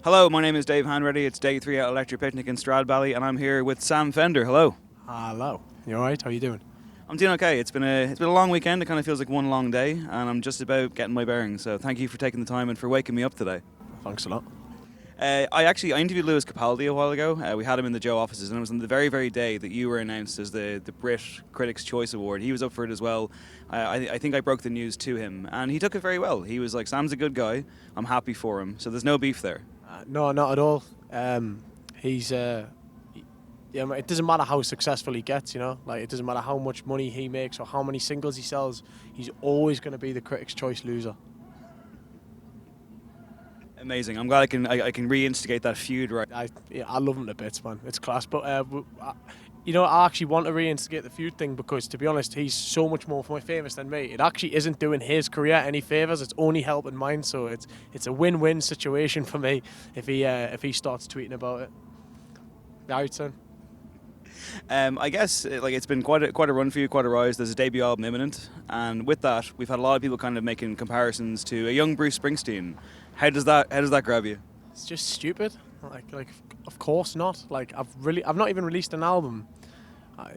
Hello, my name is Dave Hanready. It's day 3 at Electric Picnic in Stradbally, and I'm here with Sam Fender. Hello. Hello. You alright? How you doing? I'm doing okay. It's been a long weekend. It kind of feels like one long day, and I'm just about getting my bearings. So thank you for taking the time and for waking me up today. Thanks a lot. I interviewed Lewis Capaldi a while ago. We had him in the JOE offices, and it was on the very, very day that you were announced as the Brit Critics' Choice Award. He was up for it as well. I think I broke the news to him, and he took it very well. He was like, "Sam's a good guy. I'm happy for him." So there's no beef there. No, not at all. He's yeah. It doesn't matter how successful he gets, you know. Like it doesn't matter how much money he makes or how many singles he sells. He's always going to be the Critics' Choice loser. Amazing. I'm glad I can reinstigate that feud right. I love him to bits, man. It's class. But I actually want to reinstigate the feud thing because, to be honest, he's so much more famous than me. It actually isn't doing his career any favors. It's only helping mine. So it's a win-win situation for me if he starts tweeting about it. Right, son. I guess it's been quite a run for you, quite a rise. There's a debut album imminent, and with that, we've had a lot of people kind of making comparisons to a young Bruce Springsteen. How does that grab you? It's just stupid. Like of course not. Like I've not even released an album.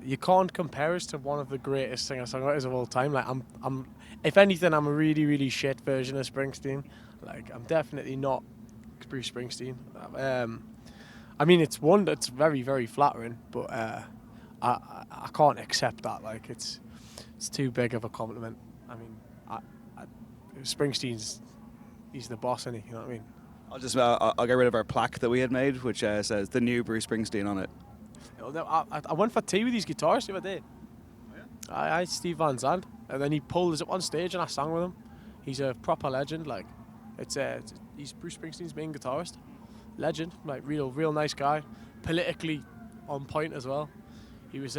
You can't compare us to one of the greatest singer-songwriters of all time. Like I'm if anything, I'm a really, really shit version of Springsteen. Like I'm definitely not Bruce Springsteen. I mean, it's one that's very, very flattering, but I can't accept that. Like it's too big of a compliment. I mean, Springsteen's he's the boss, isn't he? You know what I mean? I'll get rid of our plaque that we had made, which says the new Bruce Springsteen on it. I went for tea with his guitarist the other day. Oh, yeah? I had Steve Van Zandt, and then he pulled us up on stage, and I sang with him. He's a proper legend. Like he's Bruce Springsteen's main guitarist. Legend, like real nice guy. Politically on point as well. He was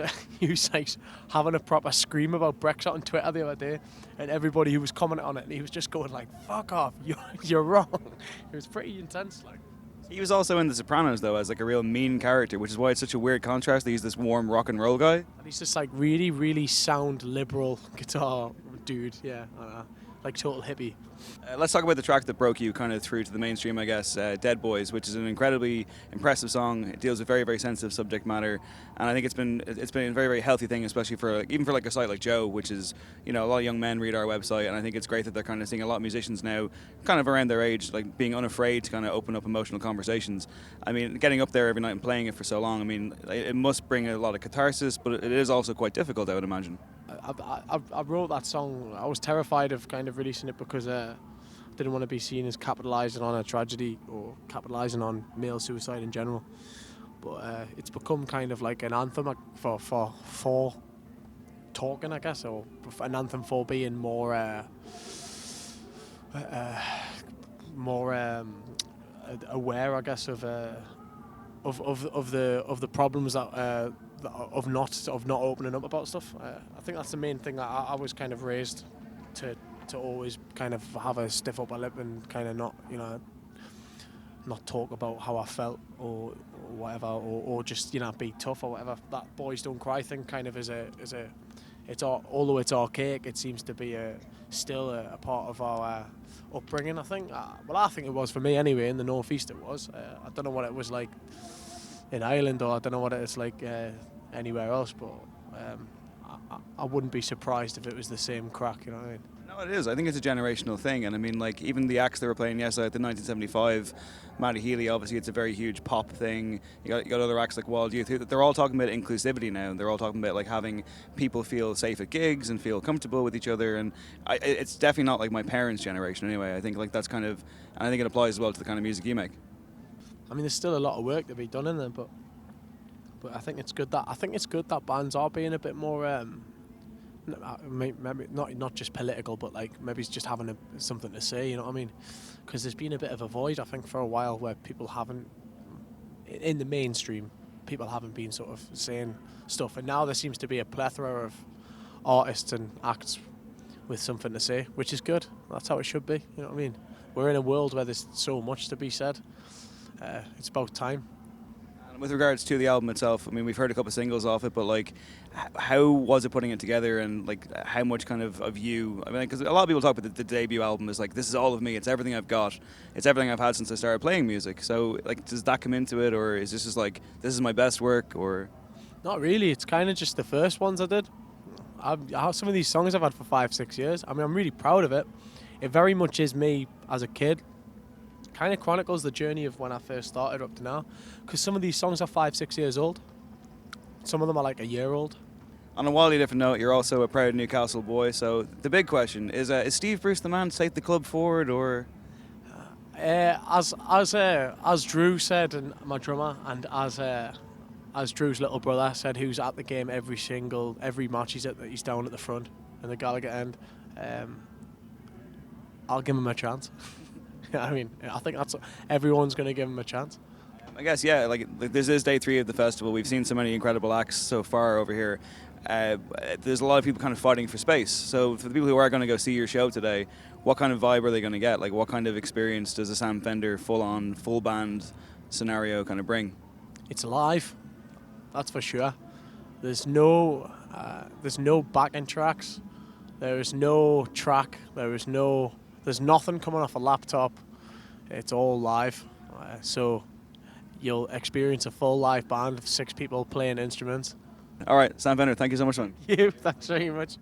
like having a proper scream about Brexit on Twitter the other day, and everybody who was commenting on it, and he was just going like, "Fuck off, you're wrong." It was pretty intense, like. He was also in The Sopranos though as like a real mean character, which is why it's such a weird contrast. He's this warm rock and roll guy. And he's just like really, really sound liberal guitar dude. Yeah, like total hippie. Let's talk about the track that broke you kind of through to the mainstream, I guess, Dead Boys, which is an incredibly impressive song. It deals with very, very sensitive subject matter, and I think it's been a very, very healthy thing, especially for even for like a site like Joe, which is, you know, a lot of young men read our website, and I think it's great that they're kind of seeing a lot of musicians now, kind of around their age, like being unafraid to kind of open up emotional conversations. I mean, getting up there every night and playing it for so long, I mean, it must bring a lot of catharsis, but it is also quite difficult, I would imagine. I wrote that song. I was terrified of kind of releasing it because I didn't want to be seen as capitalising on a tragedy or capitalising on male suicide in general. But it's become kind of like an anthem for talking, I guess, or an anthem for being more aware, I guess, of the problems that. Of not opening up about stuff. I think that's the main thing. I was kind of raised to always kind of have a stiff upper lip and kind of not talk about how I felt or whatever, or just be tough or whatever. That boys don't cry thing kind of although it's archaic, it seems to be still a part of our upbringing. I think. I think it was for me anyway. In the northeast, it was. I don't know what it was like in Ireland, or I don't know what it's like anywhere else, but I wouldn't be surprised if it was the same crack, you know what I mean? No, it is. I think it's a generational thing, and I mean, like, even the acts they were playing yesterday at the 1975, Matty Healy, obviously it's a very huge pop thing. You got other acts like Wild Youth. They're all talking about inclusivity now. They're all talking about like having people feel safe at gigs and feel comfortable with each other, and it's definitely not like my parents' generation anyway. I think like that's kind of, and I think it applies as well to the kind of music you make. I mean, there's still a lot of work to be done in there, but I think it's good that bands are being a bit more maybe not just political, but like maybe it's just having something to say. You know what I mean? Because there's been a bit of a void, I think, for a while where people haven't, in the mainstream, people haven't been sort of saying stuff, and now there seems to be a plethora of artists and acts with something to say, which is good. That's how it should be. You know what I mean? We're in a world where there's so much to be said. It's about time. With regards to the album itself, I mean, we've heard a couple of singles off it, but like, how was it putting it together, and like, how much kind of you? I mean, because a lot of people talk about the debut album as like, this is all of me. It's everything I've got. It's everything I've had since I started playing music. So like, does that come into it, or is this just like, this is my best work, or? Not really. It's kind of just the first ones I did. Some of these songs I've had for 5-6 years. I mean, I'm really proud of it. It very much is me as a kid. Kind of chronicles the journey of when I first started up to now, because some of these songs are 5-6 years old, some of them are like a year old. On a wildly different note, you're also a proud Newcastle boy, so the big question is Steve Bruce the man to take the club forward, or? As Drew said, and my drummer, and as Drew's little brother said, who's at the game every match he's down at the front in the Gallagher end, I'll give him a chance. I mean, I think everyone's going to give him a chance. I guess, yeah, like this is day 3 of the festival. We've seen so many incredible acts so far over here. There's a lot of people kind of fighting for space. So for the people who are going to go see your show today, what kind of vibe are they going to get? Like, what kind of experience does a Sam Fender full-on, full-band scenario kind of bring? It's live, that's for sure. There's no backing tracks. There is no track. There's nothing coming off a laptop. It's all live. So you'll experience a full live band of 6 people playing instruments. All right, Sam Fender, thank you so much, man. Thanks very much.